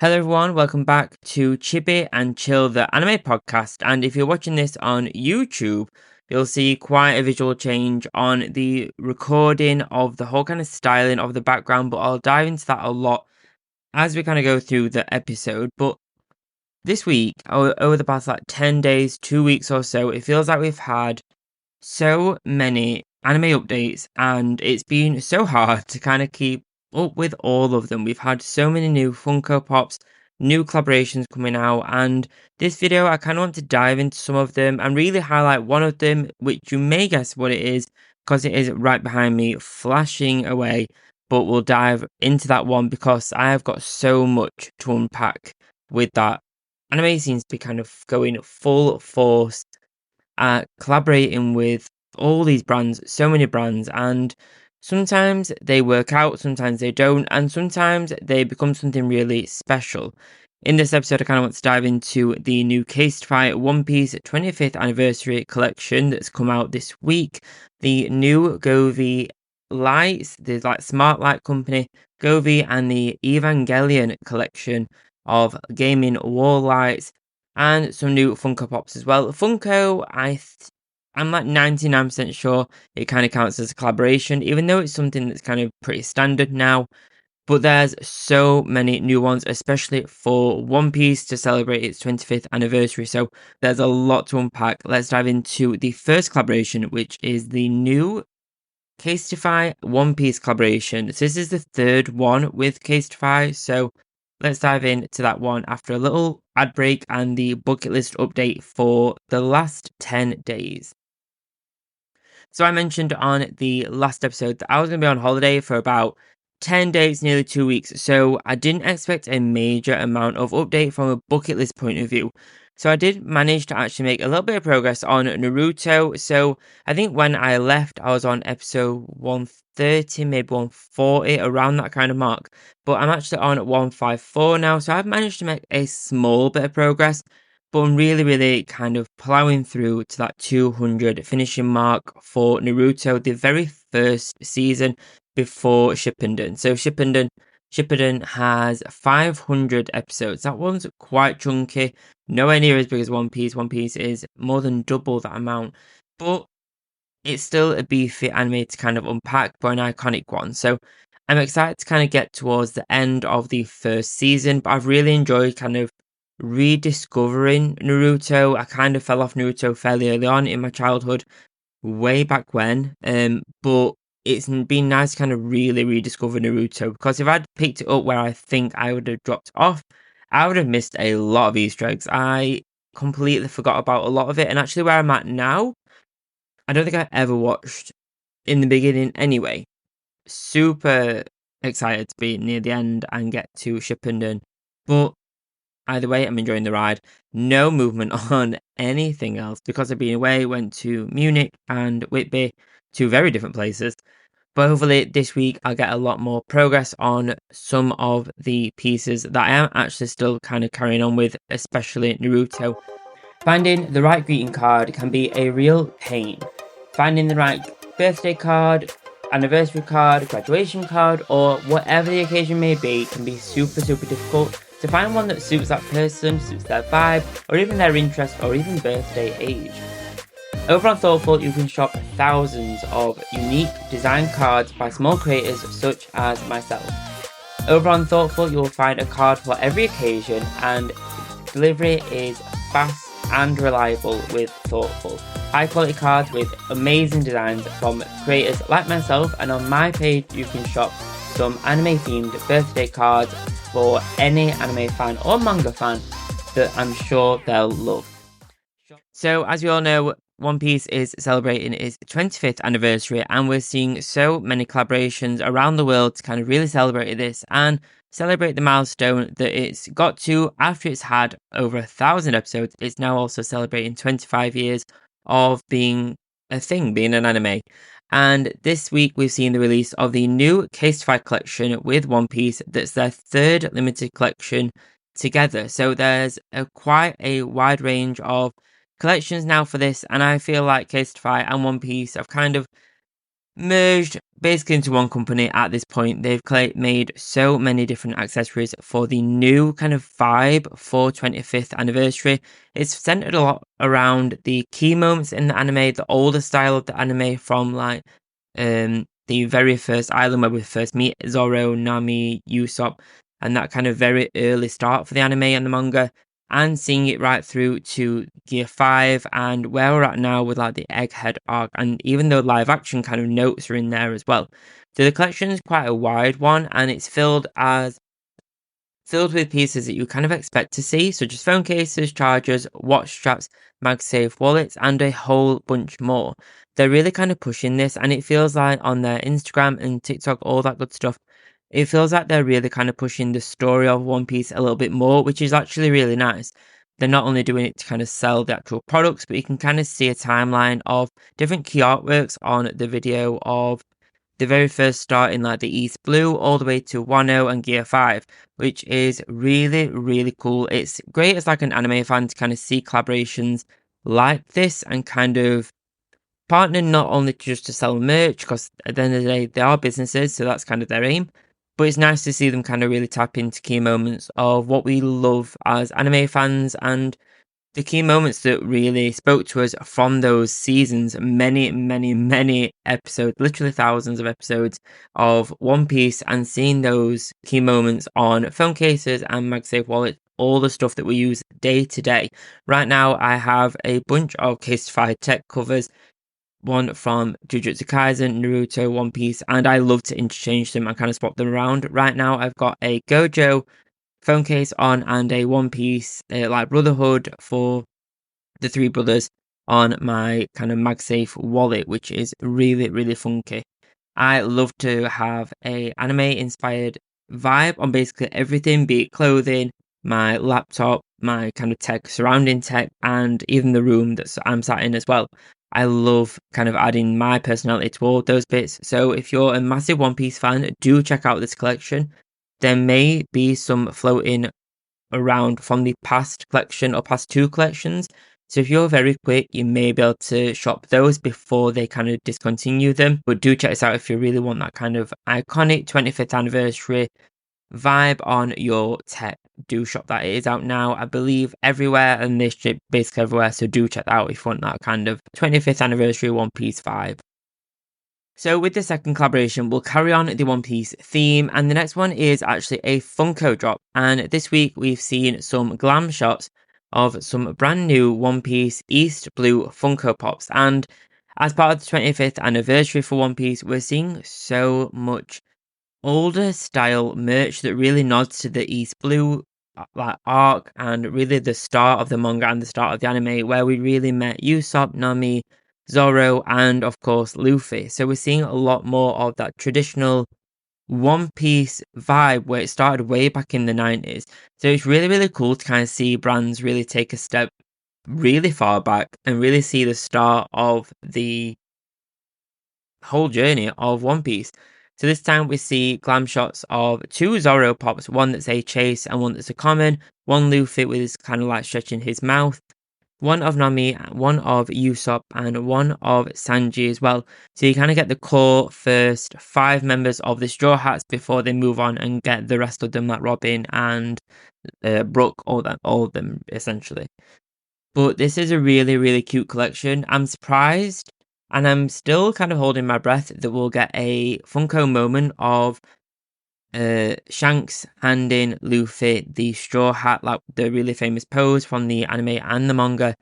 Hello everyone, welcome back to Chibi and Chill, the anime podcast. And if you're watching this on YouTube, you'll see quite a visual change on the recording of the whole kind of styling of the background, but I'll dive into that a lot as we kind of go through the episode. But this week, over the past 10 days, 2 weeks or so, it feels like we've had so many anime updates, and it's been so hard to kind of keep up with all of them. We've had so many new Funko Pops, new collaborations coming out, and this video I kind of want to dive into some of them and really highlight one of them, which you may guess what it is because it is right behind me flashing away, but we'll dive into that one because I have got so much to unpack with that. Anime seems to be kind of going full force, collaborating with all these brands, so many brands, and sometimes they work out, sometimes they don't, and sometimes they become something really special. In this episode, I kind of want to dive into the new Casetify One Piece 25th anniversary collection that's come out this week, the new Govee Lights, the smart light company, Govee, and the Evangelion collection of gaming wall lights, and some new Funko Pops as well. Funko, I'm 99% sure it kind of counts as a collaboration, even though it's something that's kind of pretty standard now. But there's so many new ones, especially for One Piece to celebrate its 25th anniversary. So there's a lot to unpack. Let's dive into the first collaboration, which is the new Casetify One Piece collaboration. So this is the third one with Casetify. So let's dive into that one after a little ad break and the bucket list update for the last 10 days. So I mentioned on the last episode that I was going to be on holiday for about 10 days, nearly 2 weeks. So I didn't expect a major amount of update from a bucket list point of view. So I did manage to actually make a little bit of progress on Naruto. So I think when I left, I was on episode 130, maybe 140, around that kind of mark. But I'm actually on 154 now. So I've managed to make a small bit of progress. But I'm really kind of plowing through to that 200 finishing mark for Naruto, the very first season before Shippuden. So Shippuden has 500 episodes. That one's quite chunky. Nowhere near as big as One Piece. One Piece is more than double that amount. But it's still a beefy anime to kind of unpack, but an iconic one. So I'm excited to kind of get towards the end of the first season, but I've really enjoyed kind of rediscovering Naruto. I kind of fell off Naruto fairly early on in my childhood, way back when, but it's been nice to kind of really rediscover Naruto, because if I'd picked it up where I think I would have dropped off, I would have missed a lot of Easter eggs. I completely forgot about a lot of it, and actually where I'm at now, I don't think I ever watched in the beginning anyway. Super excited to be near the end and get to Shippuden, but either way, I'm enjoying the ride. No movement on anything else because I've been away, went to Munich and Whitby, two very different places. But hopefully this week I'll get a lot more progress on some of the pieces that I am actually still kind of carrying on with, especially Naruto. Finding the right greeting card can be a real pain. Finding the right birthday card, anniversary card, graduation card, or whatever the occasion may be can be super difficult. To find one that suits that person, suits their vibe, or even their interest, or even birthday age. Over on Thortful, you can shop thousands of unique design cards by small creators such as myself. Over on Thortful, you will find a card for every occasion, and delivery is fast and reliable with Thortful. High quality cards with amazing designs from creators like myself, and on my page you can shop some anime themed birthday cards for any anime fan or manga fan that I'm sure they'll love. So as you all know, One Piece is celebrating its 25th anniversary, and we're seeing so many collaborations around the world to kind of really celebrate this and celebrate the milestone that it's got to after it's had over 1,000 episodes. It's now also celebrating 25 years of being a thing, being an anime. And this week we've seen the release of the new Casetify collection with One Piece. That's their third limited collection together. So there's quite a wide range of collections now for this, and I feel like Casetify and One Piece have kind of merged basically into one company at this point. They've made so many different accessories for the new kind of vibe for 25th anniversary. It's centered a lot around the key moments in the anime, the older style of the anime from like the very first island where we first meet Zoro, Nami, Usopp, and that kind of very early start for the anime and the manga, and seeing it right through to Gear 5 and where we're at now with like the Egghead arc, and even though live action kind of notes are in there as well. So the collection is quite a wide one, and it's filled with pieces that you kind of expect to see, such as phone cases, chargers, watch straps, MagSafe wallets, and a whole bunch more. They're really kind of pushing this, and it feels like on their Instagram and TikTok, all that good stuff, it feels like they're really kind of pushing the story of One Piece a little bit more, which is actually really nice. They're not only doing it to kind of sell the actual products, but you can kind of see a timeline of different key artworks on the video of the very first start in like the East Blue all the way to Wano and Gear 5, which is really, really cool. It's great as like an anime fan to kind of see collaborations like this and kind of partner not only just to sell merch, because at the end of the day, they are businesses, so that's kind of their aim. But it's nice to see them kind of really tap into key moments of what we love as anime fans and the key moments that really spoke to us from those seasons, many episodes, literally thousands of episodes of One Piece, and seeing those key moments on phone cases and MagSafe wallets, all the stuff that we use day to day. Right now, I have a bunch of Casetify tech covers, one from Jujutsu Kaisen, Naruto, One Piece, and I love to interchange them and kind of swap them around. Right now, I've got a Gojo phone case on and a One Piece like Brotherhood for the three brothers on my kind of MagSafe wallet, which is really, really funky. I love to have a anime inspired vibe on basically everything, be it clothing, my laptop, my kind of tech, surrounding tech, and even the room that I'm sat in as well. I love kind of adding my personality to all those bits. So if you're a massive One Piece fan, do check out this collection. There may be some floating around from the past collection or past two collections. So if you're very quick, you may be able to shop those before they kind of discontinue them. But do check this out if you really want that kind of iconic 25th anniversary vibe on your tech. Do shop that. It is out now, I believe, everywhere, and they ship basically everywhere. So do check that out if you want that kind of 25th anniversary One Piece vibe. So with the second collaboration, we'll carry on the One Piece theme, and the next one is actually a Funko drop. And this week we've seen some glam shots of some brand new One Piece East Blue Funko Pops. And as part of the 25th anniversary for One Piece, we're seeing so much older style merch that really nods to the East Blue like arc and really the start of the manga and the start of the anime, where we really met Usopp, Nami, Zoro, and of course Luffy. So we're seeing a lot more of that traditional One Piece vibe where it started way back in the 90s. So it's really, really cool to kind of see brands really take a step really far back and really see the start of the whole journey of One Piece. So this time we see glam shots of two Zoro pops, one that's a chase and one that's a common, one Luffy with his kind of like stretching his mouth, one of Nami, one of Usopp, and one of Sanji as well. So you kind of get the core first 5 members of the Straw Hats before they move on and get the rest of them like Robin and Brooke, all of them essentially. But this is a really, really cute collection. I'm surprised, and I'm still kind of holding my breath that we'll get a Funko moment of Shanks handing Luffy the straw hat, like the really famous pose from the anime and the manga.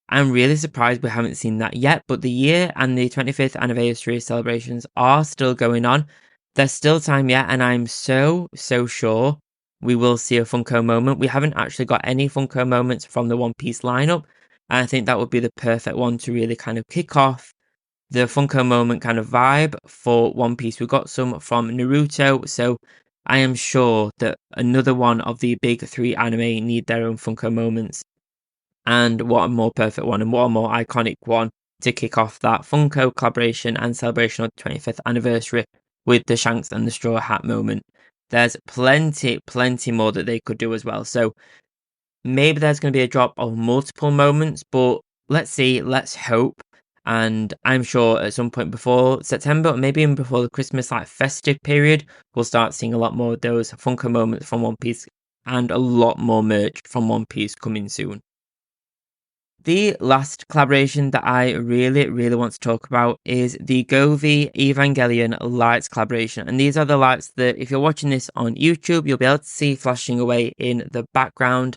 I'm really surprised we haven't seen that yet, but the year and the 25th anniversary celebrations are still going on. There's still time yet, and I'm so sure we will see a Funko moment. We haven't actually got any Funko moments from the One Piece lineup, and I think that would be the perfect one to really kind of kick off the Funko moment kind of vibe for One Piece. We got some from Naruto, so I am sure that another one of the big 3 anime need their own Funko moments. And what a more perfect one and what a more iconic one to kick off that Funko collaboration and celebration of the 25th anniversary with the Shanks and the Straw Hat moment. There's plenty more that they could do as well. So maybe there's going to be a drop of multiple moments, but let's see, let's hope. And I'm sure at some point before September, or maybe even before the Christmas like festive period, we'll start seeing a lot more of those Funko moments from One Piece and a lot more merch from One Piece coming soon. The last collaboration that I really want to talk about is the Govee Evangelion Lights collaboration. And these are the lights that if you're watching this on YouTube, you'll be able to see flashing away in the background.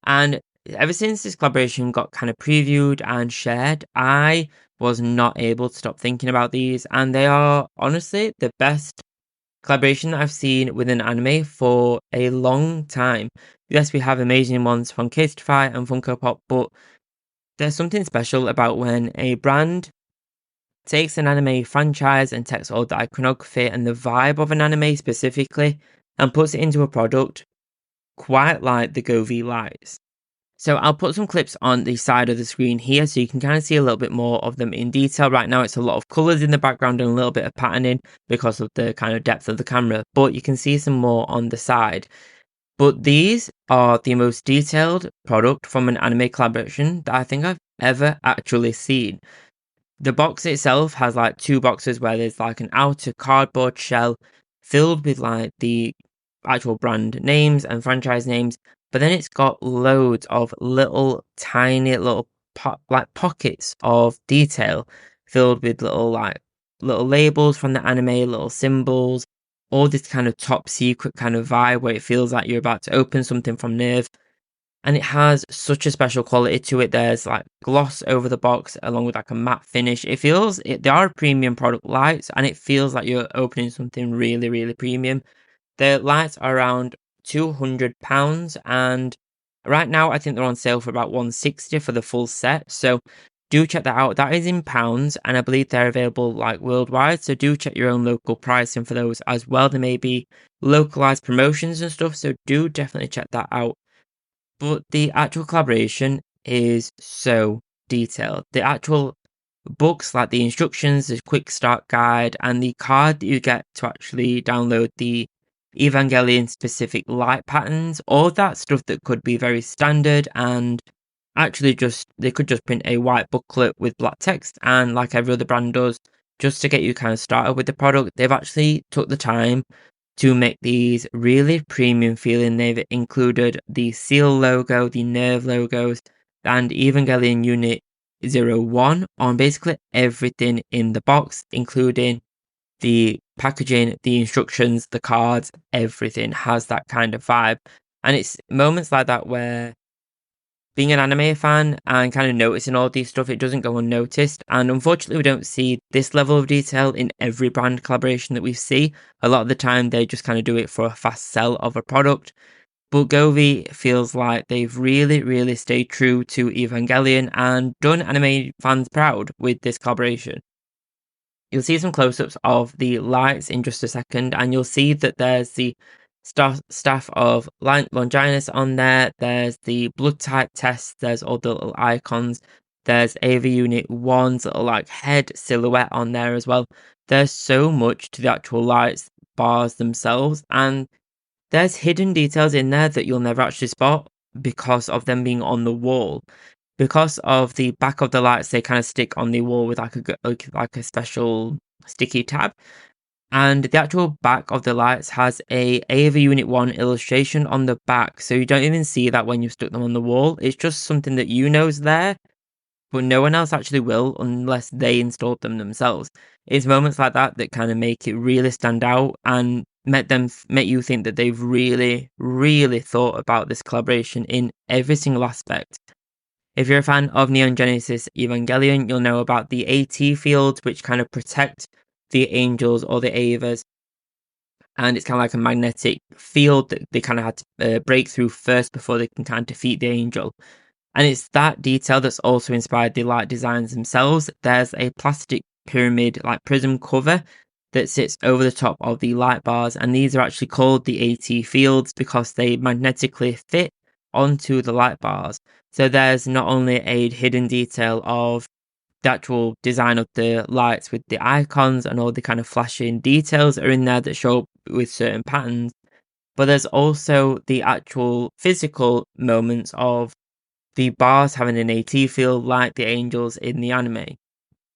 And ever since this collaboration got kind of previewed and shared, I was not able to stop thinking about these. And they are honestly the best collaboration that I've seen with an anime for a long time. Yes, we have amazing ones from Casetify and Funko Pop, but there's something special about when a brand takes an anime franchise and takes all the iconography and the vibe of an anime specifically and puts it into a product quite like the Govee Lights. So I'll put some clips on the side of the screen here so you can kind of see a little bit more of them in detail. Right now it's a lot of colours in the background and a little bit of patterning because of the kind of depth of the camera, but you can see some more on the side. But these are the most detailed product from an anime collaboration that I think I've ever actually seen. The box itself has like two boxes where there's like an outer cardboard shell filled with like the actual brand names and franchise names, but then it's got loads of little tiny little like pockets of detail filled with little labels from the anime, little symbols, all this kind of top secret kind of vibe where it feels like you're about to open something from Nerve. And it has such a special quality to it. There's like gloss over the box along with like a matte finish. They are premium product lights and it feels like you're opening something really premium. The lights are around £200 and right now I think they're on sale for about £160 for the full set. So do check that out. That is in pounds and I believe they're available like worldwide. So do check your own local pricing for those as well. There may be localized promotions and stuff. So do definitely check that out. But the actual collaboration is so detailed. The actual books, like the instructions, the quick start guide, and the card that you get to actually download the Evangelion specific light patterns, all that stuff that could be very standard and actually they could just print a white booklet with black text and like every other brand does just to get you kind of started with the product. They've actually took the time to make these really premium feeling. They've included the Seal logo, the Nerve logos, and Evangelion Unit 01 on basically everything in the box, including the packaging, the instructions, the cards, everything has that kind of vibe. And it's moments like that where being an anime fan and kind of noticing all these stuff, it doesn't go unnoticed. And unfortunately, we don't see this level of detail in every brand collaboration that we see. A lot of the time, they just kind of do it for a fast sell of a product. But Govee feels like they've really stayed true to Evangelion and done anime fans proud with this collaboration. You'll see some close-ups of the lights in just a second, and you'll see that there's the staff of Longinus on there, there's the blood type test, there's all the little icons, there's AV Unit 1's little like head silhouette on there as well. There's so much to the actual lights bars themselves, and there's hidden details in there that you'll never actually spot because of them being on the wall. Because of the back of the lights, they kind of stick on the wall with like a special sticky tab. And the actual back of the lights has a AV Unit 1 illustration on the back, so you don't even see that when you've stuck them on the wall. It's just something that you know is there, but no one else actually will unless they installed them themselves. It's moments like that that kind of make it really stand out and make you think that they've really thought about this collaboration in every single aspect. If you're a fan of Neon Genesis Evangelion, you'll know about the AT fields, which kind of protect the angels or the Avas. And it's kind of like a magnetic field that they kind of had to break through first before they can kind of defeat the angel. And it's that detail that's also inspired the light designs themselves. There's a plastic pyramid, like prism cover, that sits over the top of the light bars. And these are actually called the AT fields because they magnetically fit onto the light bars. So there's not only a hidden detail of the actual design of the lights with the icons and all the kind of flashing details that are in there that show up with certain patterns, but there's also the actual physical moments of the bars having an AT field like the angels in the anime.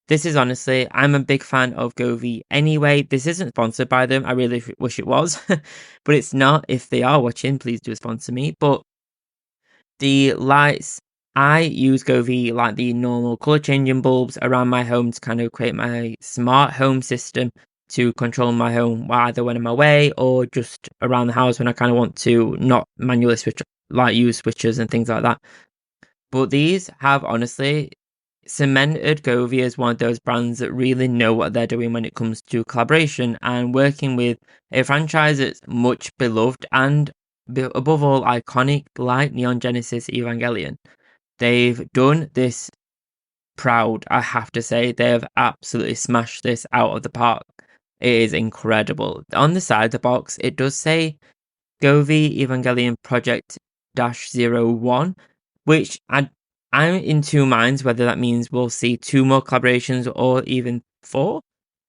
This is honestly, I'm a big fan of Govee anyway. This isn't sponsored by them. I really wish it was, but it's not. If they are watching, please do sponsor me. But the lights, I use Govee like the normal color changing bulbs around my home to kind of create my smart home system to control my home either when I'm away or just around the house when I kind of want to not manually switch, like use switches and things like that. But these have honestly cemented Govee as one of those brands that really know what they're doing when it comes to collaboration and working with a franchise that's much beloved and above all iconic like Neon Genesis Evangelion. They've done this proud, I have to say. They have absolutely smashed this out of the park. It is incredible. On the side of the box, it does say Govee Evangelion Project -01, which I'm in two minds whether that means we'll see 2 more collaborations or even 4.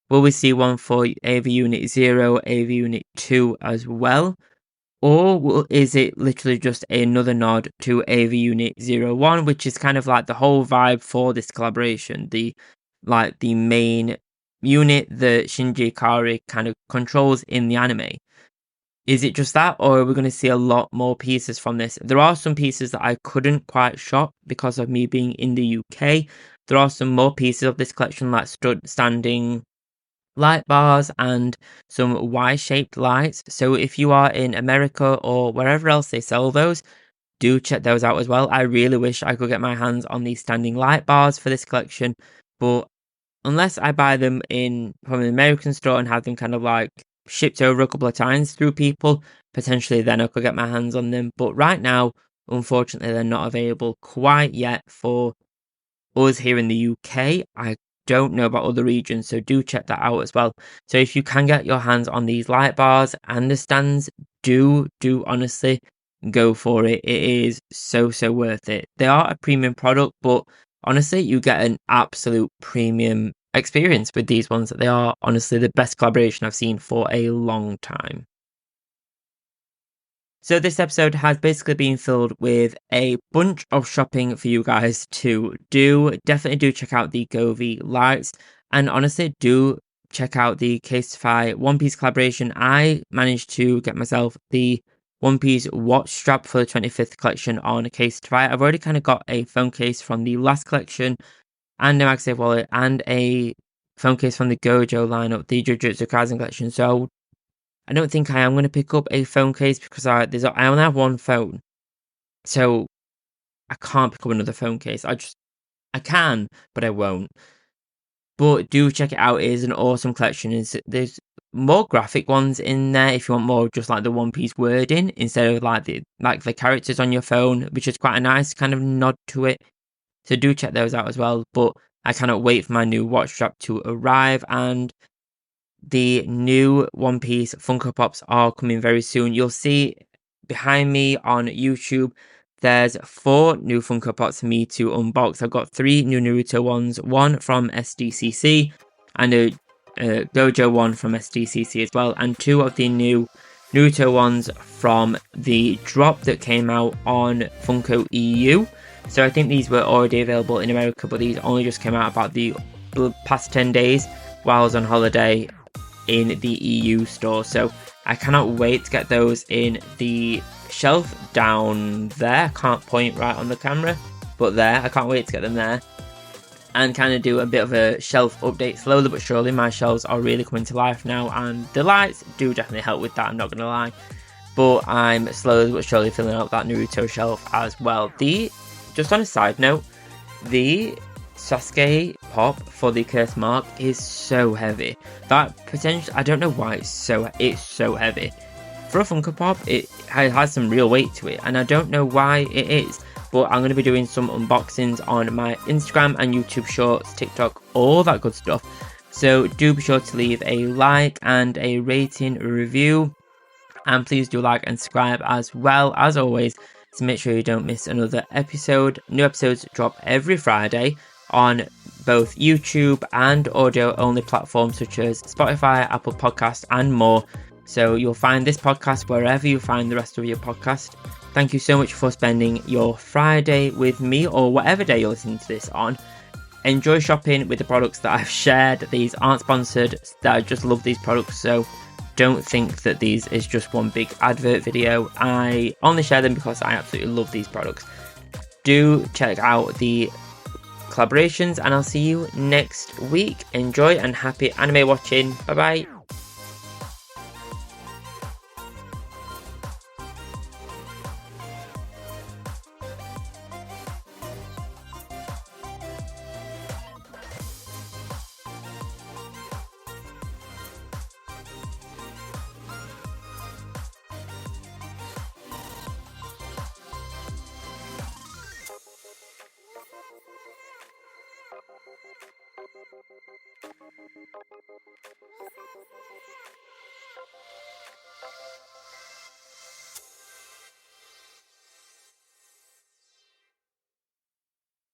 Will we see one for AV Unit 0, AV Unit 2 as well? Or is it literally just another nod to AV Unit 01, which is kind of like the whole vibe for this collaboration, the main unit that Shinji Ikari kind of controls in the anime. Is it just that, or are we going to see a lot more pieces from this? There are some pieces that I couldn't quite shop because of me being in the UK. There are some more pieces of this collection, like standing light bars and some Y-shaped lights. So if you are in America or wherever else they sell those, do check those out as well. I really wish I could get my hands on these standing light bars for this collection, but unless I buy them from an American store and have them kind of like shipped over a couple of times through people, potentially then I could get my hands on them. But right now, unfortunately, they're not available quite yet for us here in the UK. I don't know about other regions, so do check that out as well. So if you can get your hands on these light bars and the stands, do honestly go for it. It is so worth it. They are a premium product, but honestly, you get an absolute premium experience with these ones. They are honestly the best collaboration I've seen for a long time. So this episode has basically been filled with a bunch of shopping for you guys to do. Definitely do check out the Govee Lights, and honestly do check out the Casetify One Piece collaboration. I managed to get myself the One Piece watch strap for the 25th collection on Casetify. I've already kind of got a phone case from the last collection and a MagSafe wallet and a phone case from the Gojo lineup, the Jujutsu Kaisen collection. So I don't think I am going to pick up a phone case because I only have one phone, so I can't pick up another phone case. I can, but I won't. But do check it out. It is an awesome collection. There's more graphic ones in there if you want more just like the One Piece wording instead of like the characters on your phone, which is quite a nice kind of nod to it. So do check those out as well. But I cannot wait for my new watch strap to arrive, and the new One Piece Funko Pops are coming very soon. You'll see behind me on YouTube, there's 4 new Funko Pops for me to unbox. I've got 3 new Naruto ones, 1 from SDCC, and a Gojo one from SDCC as well, and 2 of the new Naruto ones from the drop that came out on Funko EU. So I think these were already available in America, but these only just came out about the past 10 days while I was on holiday in the EU store. So I cannot wait to get those in the shelf down there. I can't point right on the camera, but there, I can't wait to get them there and kind of do a bit of a shelf update. Slowly but surely my shelves are really coming to life now, and the lights do definitely help with that, I'm not gonna lie, but I'm slowly but surely filling out that Naruto shelf as well. Just on a side note, the Sasuke pop for the Curse Mark is so heavy. That potential, I don't know why it's so heavy. For a Funko Pop, it has some real weight to it, and I don't know why it is. But I'm going to be doing some unboxings on my Instagram and YouTube Shorts, TikTok, all that good stuff. So do be sure to leave a like and a rating, a review, and please do like and subscribe as well, as always, to make sure you don't miss another episode. New episodes drop every Friday on both YouTube and audio-only platforms such as Spotify, Apple Podcasts, and more. So you'll find this podcast wherever you find the rest of your podcast. Thank you so much for spending your Friday with me, or whatever day you're listening to this on. enjoy shopping with the products that I've shared. These aren't sponsored, I just love these products, so don't think that these is just one big advert video. I only share them because I absolutely love these products. Do check out the collaborations, and I'll see you next week. Enjoy and happy anime watching. Bye bye.